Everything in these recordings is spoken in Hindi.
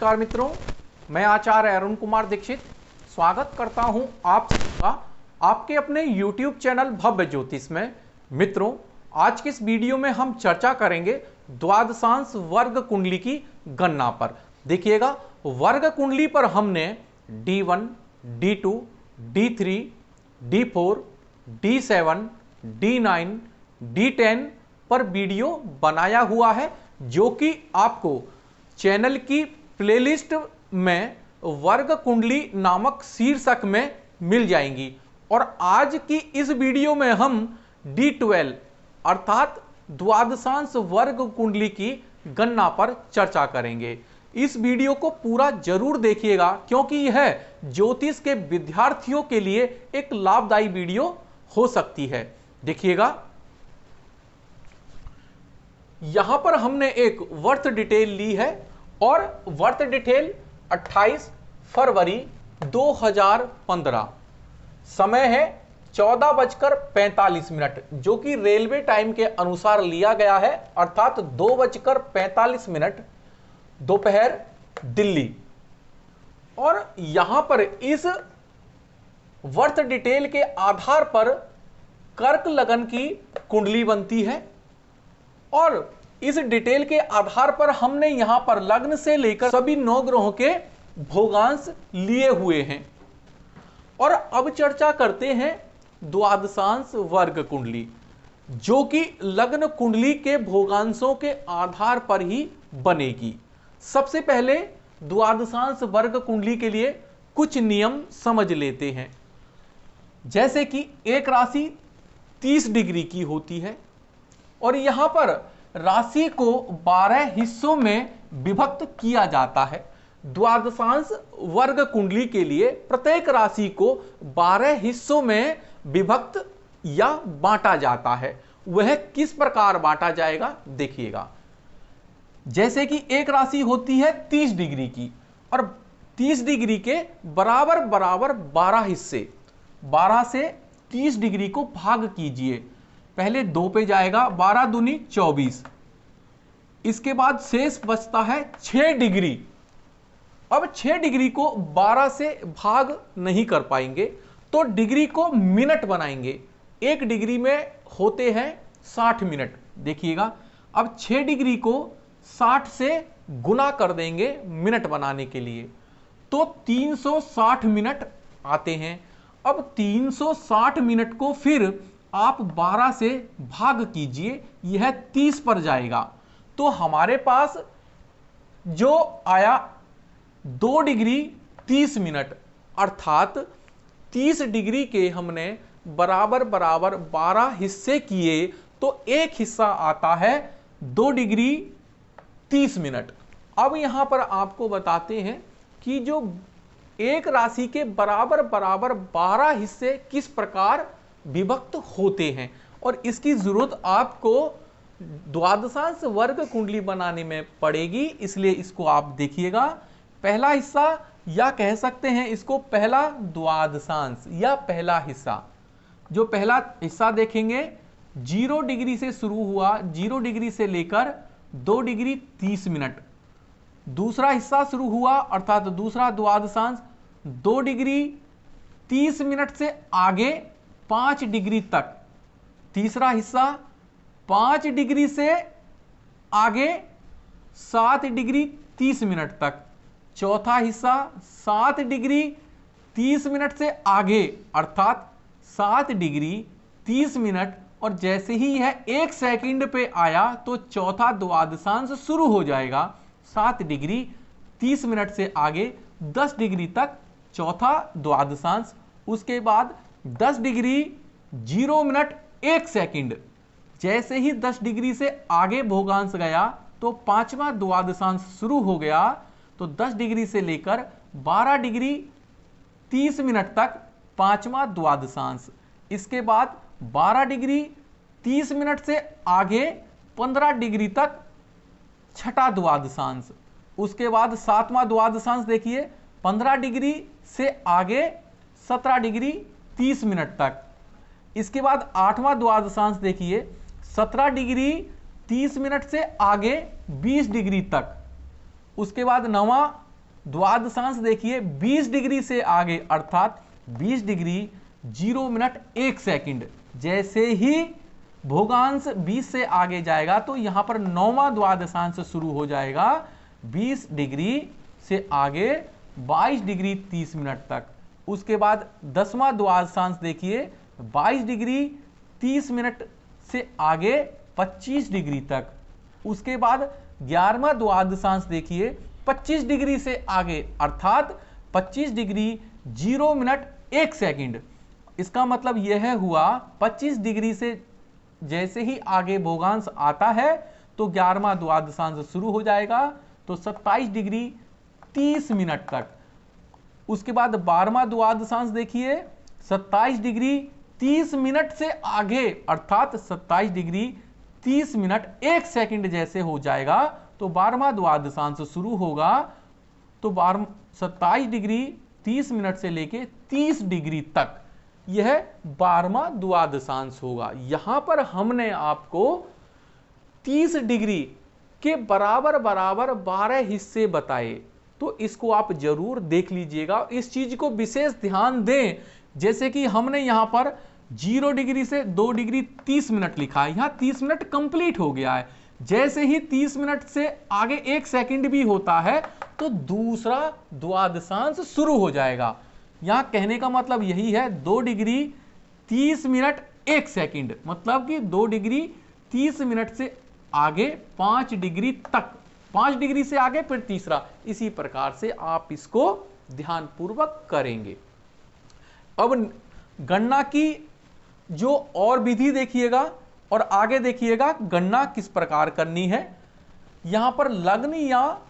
नमस्कार मित्रों, मैं आचार्य अरुण कुमार दीक्षित स्वागत करता हूं आप सबका आपके अपने YouTube चैनल भव्य ज्योतिष में। मित्रों, आज की इस वीडियो में हम चर्चा करेंगे द्वादशांश वर्ग कुंडली की गणना पर। देखिएगा, वर्ग कुंडली पर हमने D1, D2, D3, D4, D7, D9, D10 पर वीडियो बनाया हुआ है, जो कि आपको चैनल की प्लेलिस्ट में वर्ग कुंडली नामक शीर्षक में मिल जाएंगी। और आज की इस वीडियो में हम D12 अर्थात द्वादशांश वर्ग कुंडली की गणना पर चर्चा करेंगे। इस वीडियो को पूरा जरूर देखिएगा, क्योंकि यह ज्योतिष के विद्यार्थियों के लिए एक लाभदायी वीडियो हो सकती है। देखिएगा, यहां पर हमने एक वर्थ डिटेल ली है और वर्थ डिटेल 28 फरवरी 2015, समय है 14:45, जो कि रेलवे टाइम के अनुसार लिया गया है, अर्थात 2:45 दोपहर दिल्ली। और यहां पर इस वर्थ डिटेल के आधार पर कर्क लगन की कुंडली बनती है और इस डिटेल के आधार पर हमने यहां पर लग्न से लेकर सभी 9 ग्रहों के भोगांश लिए हुए हैं। और अब चर्चा करते हैं द्वादशांश वर्ग कुंडली, जो कि लग्न कुंडली के भोगांशों के आधार पर ही बनेगी। सबसे पहले द्वादशांश वर्ग कुंडली के लिए कुछ नियम समझ लेते हैं। जैसे कि एक राशि 30 डिग्री की होती है और यहां पर राशि को 12 हिस्सों में विभक्त किया जाता है। द्वादशांश वर्ग कुंडली के लिए प्रत्येक राशि को 12 हिस्सों में विभक्त या बांटा जाता है। वह किस प्रकार बांटा जाएगा, देखिएगा। जैसे कि एक राशि होती है 30 डिग्री की और 30 डिग्री के बराबर बराबर 12 हिस्से, 12 से 30 डिग्री को भाग कीजिए। पहले 2 पे जाएगा, 12 दूनी 24। इसके बाद शेष बचता है 6 डिग्री। अब 6 डिग्री को 12 से भाग नहीं कर पाएंगे, तो डिग्री को मिनट बनाएंगे। 1 डिग्री में होते हैं 60 मिनट। देखिएगा, अब 6 डिग्री को 60 से गुना कर देंगे मिनट बनाने के लिए, तो 360 मिनट आते हैं। अब 360 मिनट को फिर आप 12 से भाग कीजिए, यह 30 पर जाएगा। तो हमारे पास जो आया 2 डिग्री 30 मिनट, अर्थात 30 डिग्री के हमने बराबर बराबर 12 हिस्से किए, तो एक हिस्सा आता है 2 डिग्री 30 मिनट। अब यहां पर आपको बताते हैं कि जो एक राशि के बराबर बराबर 12 हिस्से किस प्रकार विभक्त होते हैं, और इसकी जरूरत आपको द्वादशांश वर्ग कुंडली बनाने में पड़ेगी। इसलिए इसको आप देखिएगा। पहला हिस्सा, या कह सकते हैं इसको पहला द्वादशांश या पहला हिस्सा। जो पहला हिस्सा देखेंगे 0 डिग्री से शुरू हुआ, 0 डिग्री से लेकर 2 डिग्री 30 मिनट। दूसरा हिस्सा शुरू हुआ, अर्थात दूसरा द्वादशांश 2 डिग्री 30 मिनट से आगे 5 डिग्री तक। तीसरा हिस्सा 5 डिग्री से आगे 7 डिग्री 30 मिनट तक। चौथा हिस्सा 7 डिग्री 30 मिनट से आगे, अर्थात 7 डिग्री 30 मिनट। और जैसे ही यह 1 सेकंड पे आया तो चौथा द्वादशांश शुरू हो जाएगा 7 डिग्री 30 मिनट से आगे 10 डिग्री तक चौथा द्वादशांश। उसके बाद 10 डिग्री 0 मिनट 1 सेकंड। जैसे ही 10 डिग्री से आगे भोगांश गया तो 5वां द्वादशांश शुरू हो गया। तो 10 डिग्री से लेकर 12 डिग्री 30 मिनट तक 5वां द्वादशांश। इसके बाद 12 डिग्री 30 मिनट से आगे 15 डिग्री तक छठा द्वादशांश। उसके बाद 7वां द्वादशांश देखिए, 15 डिग्री से आगे 17 डिग्री 30 मिनट तक। इसके बाद 8वां द्वादशांश देखिए, 17 डिग्री 30 मिनट से आगे 20 डिग्री तक। उसके बाद 9वां द्वादशांश देखिए 20 डिग्री से आगे, अर्थात 20 डिग्री 0 मिनट 1 सेकंड। जैसे ही भोगांश 20 से आगे जाएगा तो यहां पर 9वां द्वादशांश शुरू हो जाएगा 20 डिग्री से आगे 22 डिग्री 30 मिनट तक। उसके बाद 10वां द्वादशांश देखिए 22 डिग्री 30 मिनट से आगे 25 डिग्री तक। उसके बाद 11वां द्वादशांश देखिए 25 डिग्री से आगे, अर्थात 25 डिग्री 0 मिनट 1 सेकंड। इसका मतलब यह हुआ 25 डिग्री से जैसे ही आगे भोगांश आता है तो 11वां द्वादशांश शुरू हो जाएगा, तो 27 डिग्री 30 मिनट तक। उसके बाद 12वां द्वादशांश देखिए 27 डिग्री 30 मिनट से आगे, अर्थात 27 डिग्री 30 मिनट 1 सेकंड जैसे हो जाएगा तो 12वां द्वादशांश शुरू होगा, तो 27 डिग्री 30 मिनट से लेके 30 डिग्री तक यह 12वां द्वादशांश होगा। यहां पर हमने आपको 30 डिग्री के बराबर बराबर 12 हिस्से बताए, तो इसको आप जरूर देख लीजिएगा। इस चीज को विशेष ध्यान दें, जैसे कि हमने यहां पर 0 डिग्री से 2 डिग्री 30 मिनट लिखा है, यहां 30 मिनट कंप्लीट हो गया है। जैसे ही 30 मिनट से आगे 1 सेकंड भी होता है तो दूसरा द्वादशांश शुरू हो जाएगा। यहां कहने का मतलब यही है 2 डिग्री 30 मिनट 1 सेकंड, मतलब कि 2 डिग्री 30 मिनट से आगे 5 डिग्री तक, 5 डिग्री से आगे फिर तीसरा। इसी प्रकार से आप इसको ध्यानपूर्वक करेंगे। अब गणना की जो और विधि देखिएगा और आगे देखिएगा गणना किस प्रकार करनी है। यहां पर लग्न या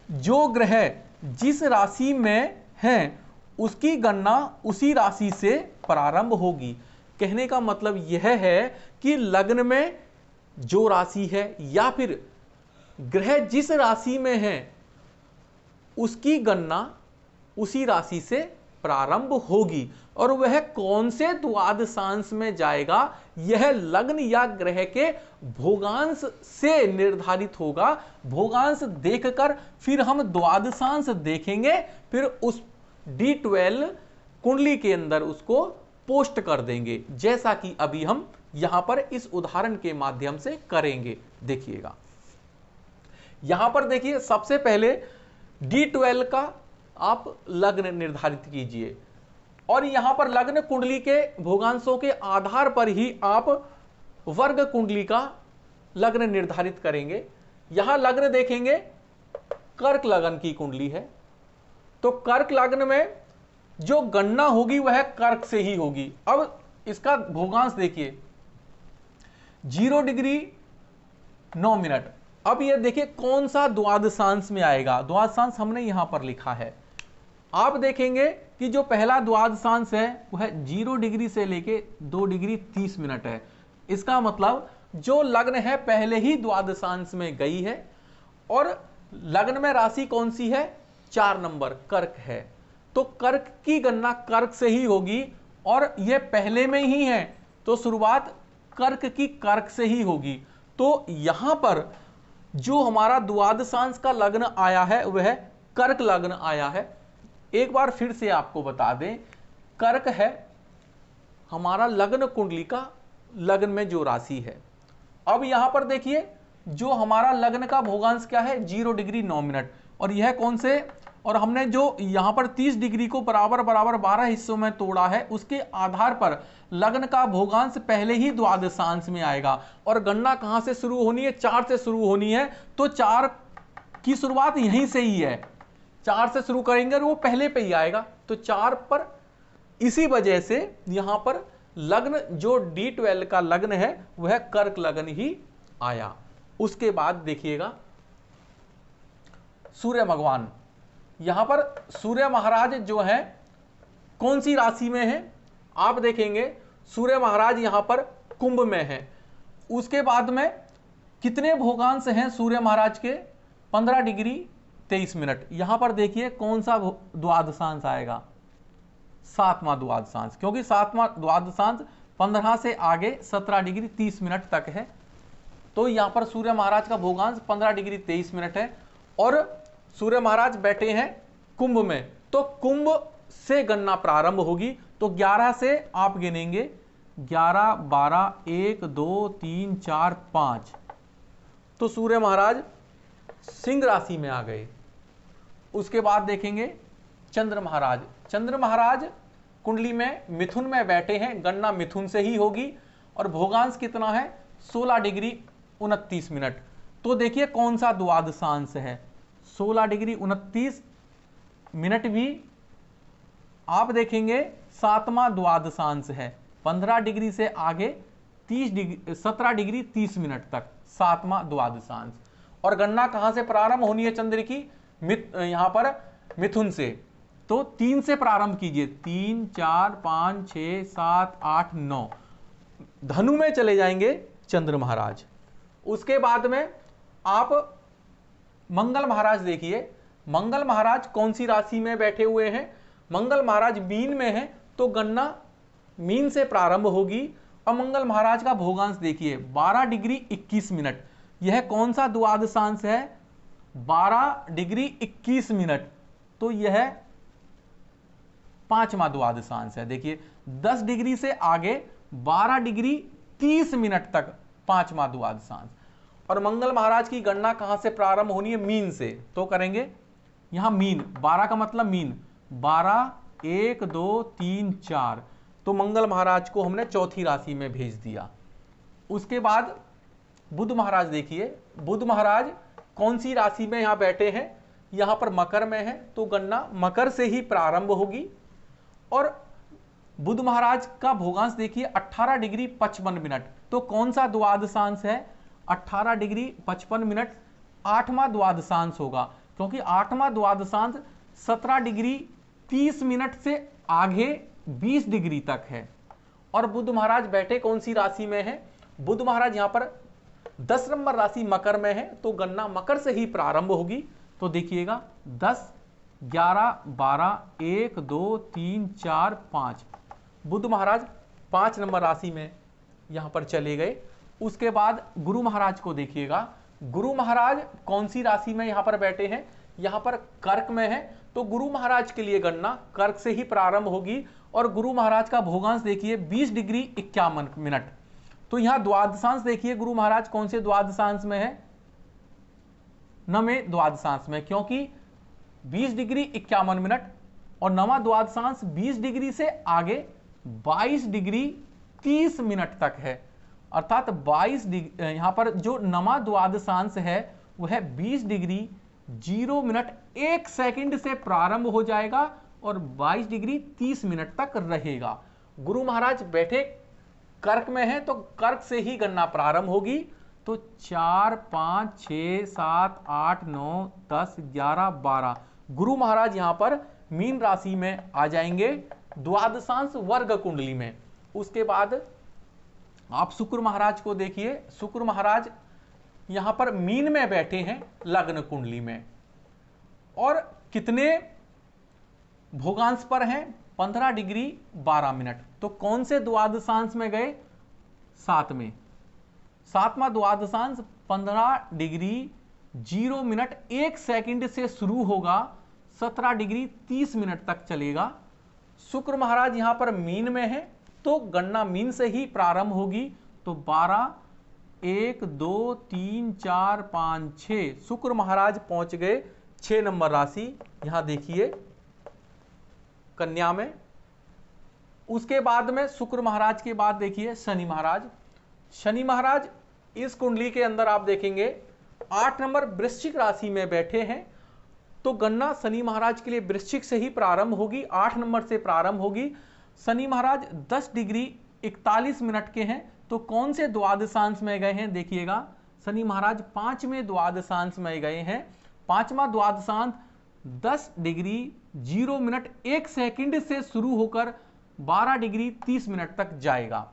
जो ग्रह जिस राशि में है उसकी गणना उसी राशि से प्रारंभ होगी। कहने का मतलब यह है कि लग्न में जो राशि है या फिर ग्रह जिस राशि में है उसकी गणना उसी राशि से प्रारंभ होगी, और वह कौन से द्वादशांश में जाएगा यह लग्न या ग्रह के भोगांश से निर्धारित होगा। भोगांश देखकर फिर हम द्वादशांश देखेंगे, फिर उस D12 कुंडली के अंदर उसको पोस्ट कर देंगे, जैसा कि अभी हम यहां पर इस उदाहरण के माध्यम से करेंगे। देखिएगा यहां पर देखिए, सबसे पहले D12 का आप लग्न निर्धारित कीजिए, और यहां पर लग्न कुंडली के भोगांशों के आधार पर ही आप वर्ग कुंडली का लग्न निर्धारित करेंगे। यहां लग्न देखेंगे कर्क लग्न की कुंडली है, तो कर्क लग्न में जो गणना होगी वह कर्क से ही होगी। अब इसका भोगांश देखिए 0 डिग्री 9 मिनट। अब यह देखिए कौन सा द्वादशांश में आएगा, द्वादशांश हमने यहां पर लिखा है। आप देखेंगे कि जो पहला द्वादशांश है वह 0 डिग्री से लेके 2 डिग्री 30 मिनट है। इसका मतलब जो लग्न है पहले ही द्वादशांश में गई है, और लग्न में राशि कौन सी है, 4 नंबर कर्क है, तो कर्क की गणना कर्क से ही होगी, और यह पहले में ही है तो शुरुआत कर्क की कर्क से ही होगी। तो यहां पर जो हमारा द्वादशांश का लग्न आया है वह कर्क लग्न आया है। एक बार फिर से आपको बता दें, कर्क है हमारा लग्न कुंडली का लग्न में जो राशि है। अब यहां पर देखिए जो हमारा लग्न का भोगांश क्या है, 0 डिग्री 9 मिनट, और यह कौन से, और हमने जो यहां पर 30 डिग्री को बराबर बराबर 12 हिस्सों में तोड़ा है, उसके आधार पर लग्न का भोगांश पहले ही द्वादशांश में आएगा। और गणना कहां से शुरू होनी है, 4 से शुरू होनी है, तो 4 की शुरुआत यहीं से ही है, 4 से शुरू करेंगे और वो पहले पे ही आएगा, तो 4 पर। इसी वजह से यहां पर लग्न जो D12 का लग्न है वह कर्क लग्न ही आया। उसके बाद देखिएगा सूर्य भगवान, यहां पर सूर्य महाराज जो है कौन सी राशि में है, आप देखेंगे सूर्य महाराज यहां पर कुंभ में है। उसके बाद में कितने भोगांश हैं सूर्य महाराज के, 15 डिग्री 23 मिनट। यहां पर देखिए कौन सा द्वादशांश आएगा, 7वां द्वादशांश, क्योंकि 7वां द्वादशांश 15 से आगे 17 डिग्री 30 मिनट तक है, तो यहां पर सूर्य महाराज का भोगांश 15 डिग्री 23 मिनट है। और सूर्य महाराज बैठे हैं कुंभ में, तो कुंभ से गणना प्रारंभ होगी। तो 11 से आप गिनेंगे 11, 12, 1, 2, 3, 4, 5, तो सूर्य महाराज सिंह राशि में आ गए। उसके बाद देखेंगे चंद्र महाराज। चंद्र महाराज कुंडली में मिथुन में बैठे हैं, गणना मिथुन से ही होगी। और भोगांश कितना है? 16 डिग्री 29 मिनट। तो देखिए कौन सा द्वादशांश है। 16 डिग्री 29 मिनट भी आप देखेंगे 7वां द्वादशांश है। 15 डिग्री से आगे 17 डिग्री 30 मिनट तक 7वां द्वादशांश। और गणना कहां से प्रारंभ होनी है चंद्र की? यहां पर मिथुन से। तो 3 से प्रारंभ कीजिए, 3, 4, 5, 6, 7, 8, 9। धनु में चले जाएंगे चंद्र महाराज। उसके बाद में आप मंगल महाराज देखिए। मंगल महाराज कौन सी राशि में बैठे हुए हैं? मंगल महाराज मीन में है, तो गणना मीन से प्रारंभ होगी। और मंगल महाराज का भोगांश देखिए 12 डिग्री 21 मिनट। यह कौन सा द्वादशांश है? 12 डिग्री 21 मिनट। तो यह 5वां द्वादशांश है। देखिए 10 डिग्री से आगे 12 डिग्री 30 मिनट तक 5वां द्वादशांश। और मंगल महाराज की गणना कहां से प्रारंभ होनी है? मीन से। तो करेंगे यहां मीन, 12 का मतलब मीन, 12, 1, 2, 3, 4। तो मंगल महाराज को हमने चौथी राशि में भेज दिया। उसके बाद बुध महाराज देखिए। बुध महाराज कौन सी राशि में यहां बैठे हैं? यहां पर मकर में है, तो गणना मकर से ही प्रारंभ होगी। और बुध महाराज का भोगांश देखिए 18 डिग्री 55 मिनट। तो कौन सा द्वादशांश है? 18 डिग्री 55 मिनट 8वां द्वादशांश होगा, क्योंकि 8वां द्वादशांश 17 डिग्री 30 मिनट से आगे 20 डिग्री तक है। और बुध महाराज बैठे कौन सी राशि में है? बुध महाराज यहां पर 10 नंबर राशि मकर में है, तो गणना मकर से ही प्रारंभ होगी। तो देखिएगा 10, 11, 12, 1, 2, 3, 4, 5। बुध महाराज 5 नंबर राशि में यहां पर चले गए। उसके बाद गुरु महाराज को देखिएगा। गुरु महाराज कौन सी राशि में यहां पर बैठे हैं? यहां पर कर्क में है, तो गुरु महाराज के लिए गणना कर्क से ही प्रारंभ होगी। और गुरु महाराज का भोगांश देखिए 20 डिग्री 51 मिनट। तो यहां द्वादशांश देखिए गुरु महाराज कौन से द्वादशांश में है? 9वें द्वादशांश में, क्योंकि 20 डिग्री 51 मिनट। और 9वां द्वादशांश 20 डिग्री से आगे 22 डिग्री 30 मिनट तक है। अर्थात 22 डिग्री यहां पर जो 9वां द्वादशांश है वह 20 डिग्री 0 मिनट 1 सेकंड से प्रारंभ हो जाएगा और 22 डिग्री 30 मिनट तक रहेगा। गुरु महाराज बैठे कर्क में है, तो कर्क से ही गणना प्रारंभ होगी। तो 4, 5, 6, 7, 8, 9, 10, 11, 12 गुरु महाराज यहां पर मीन राशि में आ जाएंगे द्वादशांश वर्ग कुंडली में। उसके बाद आप शुक्र महाराज को देखिए। शुक्र महाराज यहां पर मीन में बैठे हैं लग्न कुंडली में। और कितने भोगांश पर हैं? 15 डिग्री 12 मिनट। तो कौन से द्वादशांश में गए? 7वें। 7वां द्वादशांश 15 डिग्री 0 मिनट 1 सेकंड से शुरू होगा, 17 डिग्री 30 मिनट तक चलेगा। शुक्र महाराज यहां पर मीन में है, तो गणना मीन से ही प्रारंभ होगी। तो 12, 1, 2, 3, 4, 5, 6 शुक्र महाराज पहुंच गए 6 नंबर राशि। यहां देखिए कन्या में। उसके बाद में शुक्र महाराज के बाद देखिए शनि महाराज। शनि महाराज इस कुंडली के अंदर आप देखेंगे 8 नंबर वृश्चिक राशि में बैठे हैं, तो गणना शनि महाराज के लिए वृश्चिक से ही प्रारंभ होगी, 8 नंबर से प्रारंभ होगी। शनि महाराज 10 डिग्री 41 मिनट के हैं, तो कौन से द्वादशांश में गए हैं? देखिएगा शनि महाराज 5वें द्वादशांश में गए हैं। 5वां द्वादशांश 10 डिग्री 0 मिनट 1 सेकंड से शुरू होकर 12 डिग्री 30 मिनट तक जाएगा।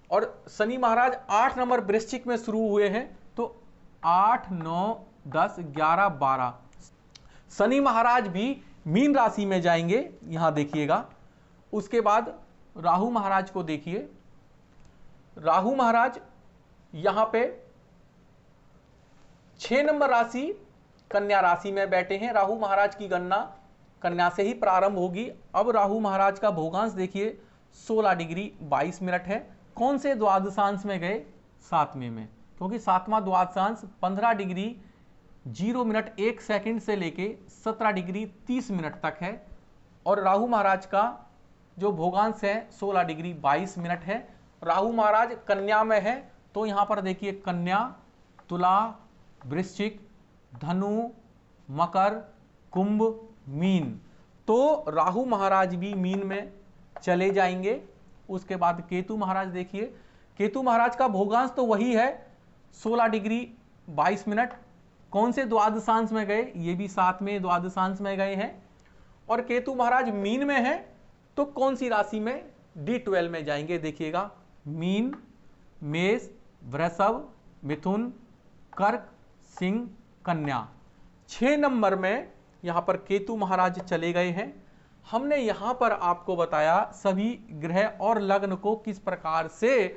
और शनि महाराज 8 नंबर वृश्चिक में शुरू हुए हैं, तो 8, 9, 10, 11, 12 शनि महाराज भी मीन राशि में जाएंगे। यहां देखिएगा। उसके बाद राहु महाराज को देखिए। राहु महाराज यहां पे 6 नंबर राशि कन्या राशि में बैठे हैं। राहु महाराज की गणना कन्या से ही प्रारंभ होगी। अब राहु महाराज का भोगांश देखिए 16 डिग्री 22 मिनट है। कौन से द्वादशांश में गए? 7वें में, क्योंकि 7वां द्वादशांश 15 डिग्री 0 मिनट 1 सेकंड से लेके 17 डिग्री 30 मिनट तक है। और राहु महाराज का जो भोगांश है 16 डिग्री 22 मिनट है। राहु महाराज कन्या में है, तो यहां पर देखिए कन्या, तुला, वृश्चिक, धनु, मकर, कुंभ, मीन। तो राहु महाराज भी मीन में चले जाएंगे। उसके बाद केतु महाराज देखिए, केतु महाराज का भोगांश तो वही है 16 डिग्री 22 मिनट। कौन से द्वादशांश में गए? ये भी 7वें द्वादशांश में गए हैं। और केतु महाराज मीन में है, तो कौन सी राशि में? D12 में जाएंगे। देखिएगा, मीन, मेष, वृषभ, मिथुन, कर्क, सिंह, कन्या। 6 नंबर में यहां पर केतु महाराज चले गए हैं। हमने यहां पर आपको बताया सभी ग्रह और लग्न को किस प्रकार से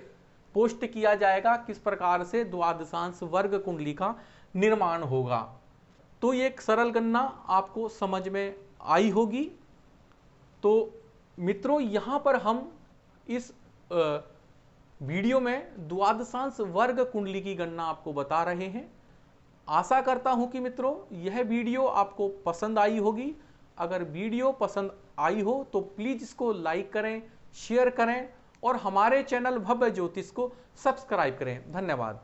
पोस्ट किया जाएगा, किस प्रकार से द्वादशांश वर्ग कुंडली का निर्माण होगा। तो ये एक सरल गणना आपको समझ में आई होगी। तो मित्रों, यहां पर हम इस वीडियो में द्वादशांश वर्ग कुंडली की गणना आपको बता रहे हैं। आशा करता हूं कि मित्रों यह वीडियो आपको पसंद आई होगी। अगर वीडियो पसंद आई हो तो प्लीज इसको लाइक करें, शेयर करें और हमारे चैनल भव्य ज्योतिष को सब्सक्राइब करें। धन्यवाद।